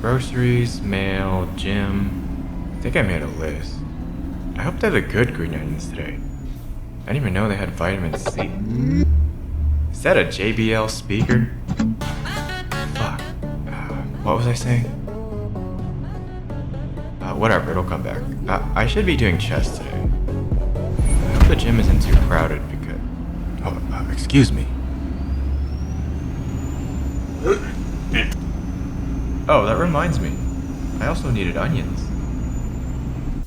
Groceries, mail, gym. I think I made a list. I hope they have the good green onions today. I didn't even know they had vitamin C. Is that a JBL speaker? Fuck. What was I saying? Whatever, it'll come back. I should be doing chest today. I hope the gym isn't too crowded because... excuse me. Oh, that reminds me. I also needed onions.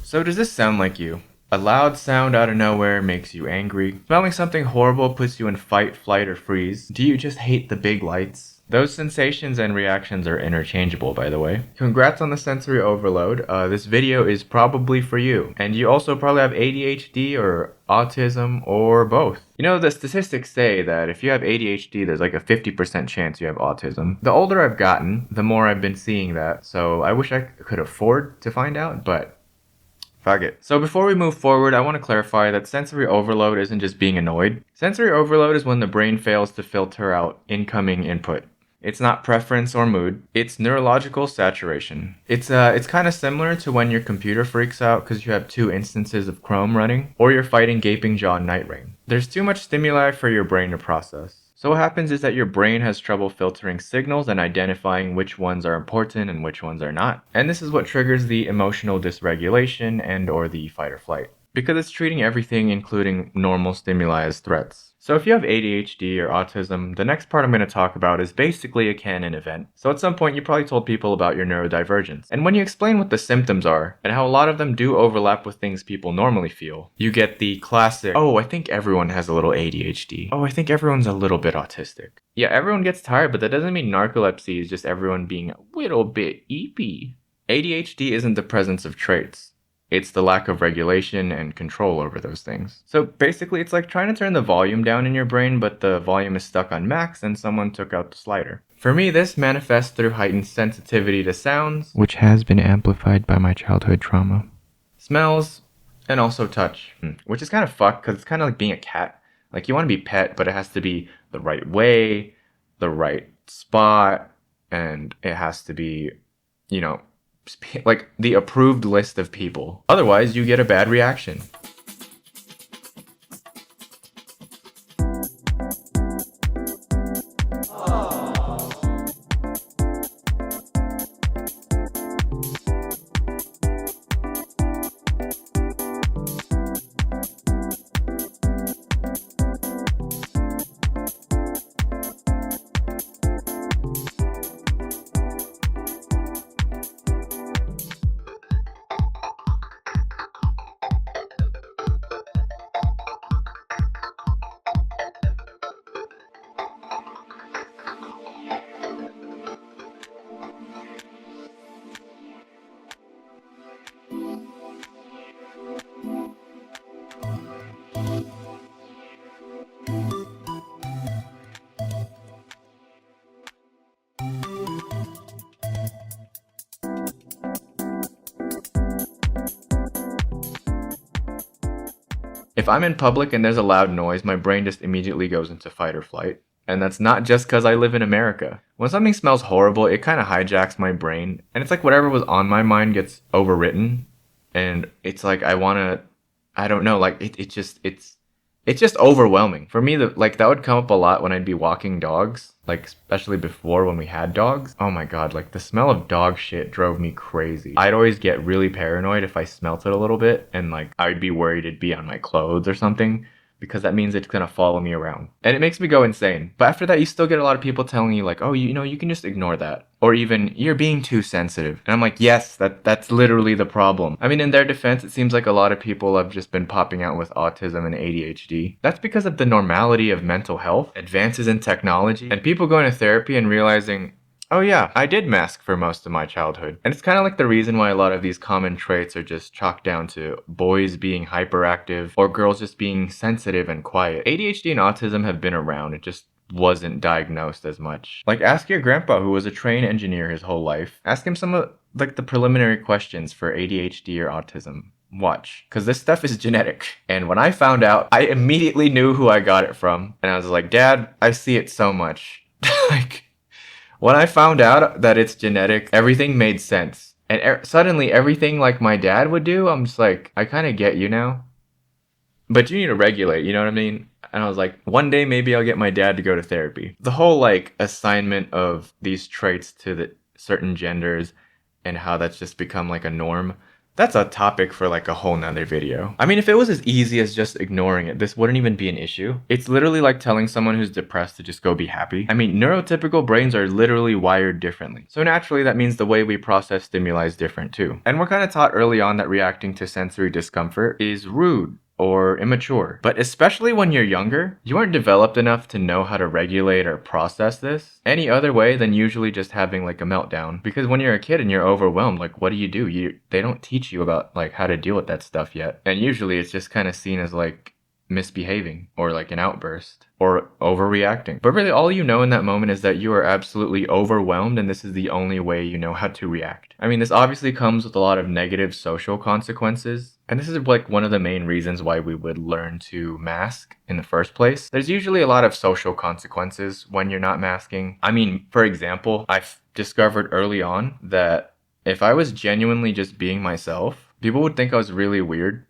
So does this sound like you? A loud sound out of nowhere makes you angry. Smelling something horrible puts you in fight, flight, or freeze. Do you just hate the big lights? Those sensations and reactions are interchangeable, by the way. Congrats on the sensory overload. This video is probably for you. And you also probably have ADHD or autism or both. You know, the statistics say that if you have ADHD, there's like a 50% chance you have autism. The older I've gotten, the more I've been seeing that. So I wish I could afford to find out, but fuck it. So before we move forward, I want to clarify that sensory overload isn't just being annoyed. Sensory overload is when the brain fails to filter out incoming input. It's not preference or mood. It's neurological saturation. It's kind of similar to when your computer freaks out because you have 2 instances of Chrome running, or you're fighting gaping jaw night rain. There's too much stimuli for your brain to process. So what happens is that your brain has trouble filtering signals and identifying which ones are important and which ones are not. And this is what triggers the emotional dysregulation and or the fight or flight, because it's treating everything, including normal stimuli, as threats. So if you have ADHD or autism, the next part I'm going to talk about is basically a canon event. So at some point you probably told people about your neurodivergence. And when you explain what the symptoms are, and how a lot of them do overlap with things people normally feel, you get the classic, oh, I think everyone has a little ADHD. Oh, I think everyone's a little bit autistic. Yeah, everyone gets tired, but that doesn't mean narcolepsy is just everyone being a little bit eepy. ADHD isn't the presence of traits. It's the lack of regulation and control over those things. So basically, it's like trying to turn the volume down in your brain, but the volume is stuck on max and someone took out the slider. For me, this manifests through heightened sensitivity to sounds, which has been amplified by my childhood trauma, smells, and also touch, which is kind of fucked because it's kind of like being a cat. Like you want to be pet, but it has to be the right way, the right spot, and it has to be, you know, like the approved list of people. Otherwise, you get a bad reaction. If I'm in public and there's a loud noise, my brain just immediately goes into fight or flight. And that's not just because I live in America. When something smells horrible, it kind of hijacks my brain. And it's like whatever was on my mind gets overwritten. And it's like I don't know, like it's just overwhelming. For me, that would come up a lot when I'd be walking dogs, like especially before when we had dogs. Oh my god, like the smell of dog shit drove me crazy. I'd always get really paranoid if I smelt it a little bit, and like I'd be worried it'd be on my clothes or something, because that means it's gonna follow me around. And it makes me go insane. But after that, you still get a lot of people telling you like, oh, you know, you can just ignore that. Or even, you're being too sensitive. And I'm like, yes, that's literally the problem. I mean, in their defense, it seems like a lot of people have just been popping out with autism and ADHD. That's because of the normality of mental health, advances in technology, and people going to therapy and realizing, oh yeah, I did mask for most of my childhood. And it's kind of like the reason why a lot of these common traits are just chalked down to boys being hyperactive or girls just being sensitive and quiet. ADHD and autism have been around, it just wasn't diagnosed as much. Like ask your grandpa, who was a train engineer his whole life. Ask him some of like the preliminary questions for ADHD or autism. Watch, because this stuff is genetic. And when I found out, I immediately knew who I got it from. And I was like, Dad, I see it so much. Like, When I found out that it's genetic, everything made sense. And suddenly everything like my dad would do, I'm just like, I kind of get you now. But you need to regulate, you know what I mean? And I was like, one day maybe I'll get my dad to go to therapy. The whole like assignment of these traits to the certain genders and how that's just become like a norm. That's a topic for like a whole nother video. I mean, if it was as easy as just ignoring it, this wouldn't even be an issue. It's literally like telling someone who's depressed to just go be happy. I mean, neurotypical brains are literally wired differently. So naturally, that means the way we process stimuli is different too. And we're kind of taught early on that reacting to sensory discomfort is rude or immature. But especially when you're younger, you aren't developed enough to know how to regulate or process this any other way than usually just having like a meltdown. Because when you're a kid and you're overwhelmed, like what do? They don't teach you about like how to deal with that stuff yet. And usually it's just kind of seen as like misbehaving or like an outburst or overreacting. But really all you know in that moment is that you are absolutely overwhelmed and this is the only way you know how to react. I mean, this obviously comes with a lot of negative social consequences. And this is like one of the main reasons why we would learn to mask in the first place. There's usually a lot of social consequences when you're not masking. I mean, for example, I've discovered early on that if I was genuinely just being myself, people would think I was really weird.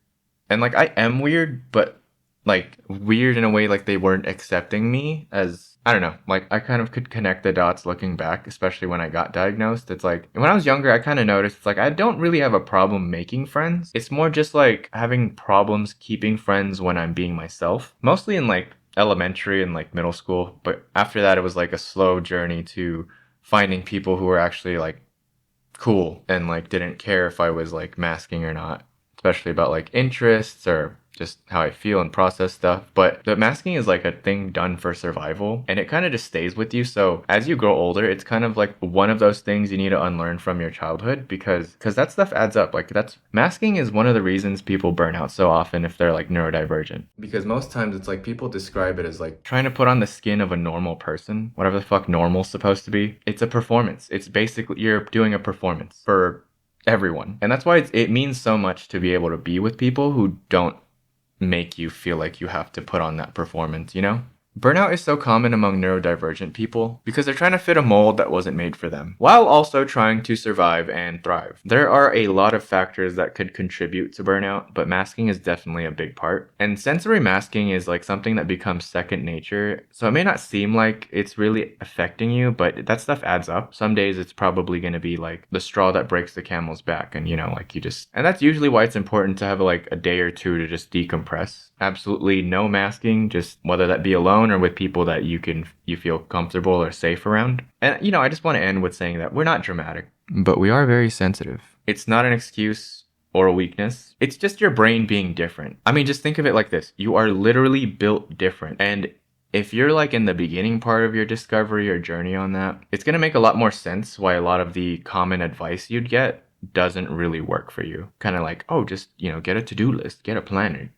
And like I am weird, but like weird in a way like they weren't accepting me as I don't know, like I kind of could connect the dots looking back, especially when I got diagnosed. It's like when I was younger, I kind of noticed it's like I don't really have a problem making friends. It's more just like having problems keeping friends when I'm being myself. Mostly in like elementary and like middle school, but after that it was like a slow journey to finding people who were actually like cool and like didn't care if I was like masking or not, especially about like interests or just how I feel and process stuff. But the masking is like a thing done for survival and it kind of just stays with you. So as you grow older, it's kind of like one of those things you need to unlearn from your childhood because that stuff adds up. Like that's masking is one of the reasons people burn out so often if they're like neurodivergent. Because most times it's like people describe it as like trying to put on the skin of a normal person, whatever the fuck normal's supposed to be. It's a performance. It's basically you're doing a performance for everyone. And that's why it means so much to be able to be with people who don't make you feel like you have to put on that performance, you know? Burnout is so common among neurodivergent people because they're trying to fit a mold that wasn't made for them, while also trying to survive and thrive. There are a lot of factors that could contribute to burnout, but masking is definitely a big part. And sensory masking is like something that becomes second nature, so it may not seem like it's really affecting you, but that stuff adds up. Some days it's probably going to be like the straw that breaks the camel's back, and you know, like you just, and that's usually why it's important to have like a day or two to just decompress. Absolutely no masking, just whether that be alone or with people that you feel comfortable or safe around. And you know, I just want to end with saying that we're not dramatic, but we are very sensitive. It's not an excuse or a weakness. It's just your brain being different. I mean, just think of it like this. You are literally built different. And if you're like in the beginning part of your discovery or journey on that, it's going to make a lot more sense why a lot of the common advice you'd get doesn't really work for you. Kind of like, oh, just, you know, get a to-do list, get a planner,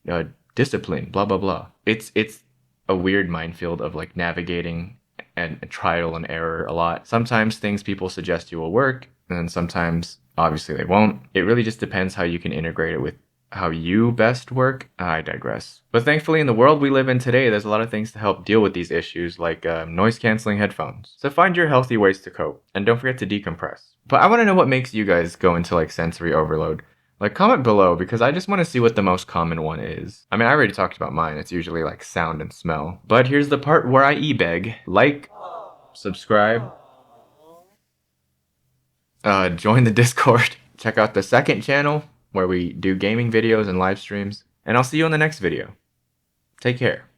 discipline, blah, blah, blah. It's a weird minefield of like navigating and trial and error a lot. Sometimes things people suggest you will work, and then sometimes obviously they won't. It really just depends how you can integrate it with how you best work. I digress. But thankfully in the world we live in today, there's a lot of things to help deal with these issues like noise canceling headphones. So find your healthy ways to cope and don't forget to decompress. But I want to know what makes you guys go into like sensory overload. Like comment below because I just want to see what the most common one is. I mean, I already talked about mine. It's usually like sound and smell. But here's the part where I e-beg. Like, subscribe, join the Discord, check out the second channel where we do gaming videos and live streams, and I'll see you in the next video. Take care.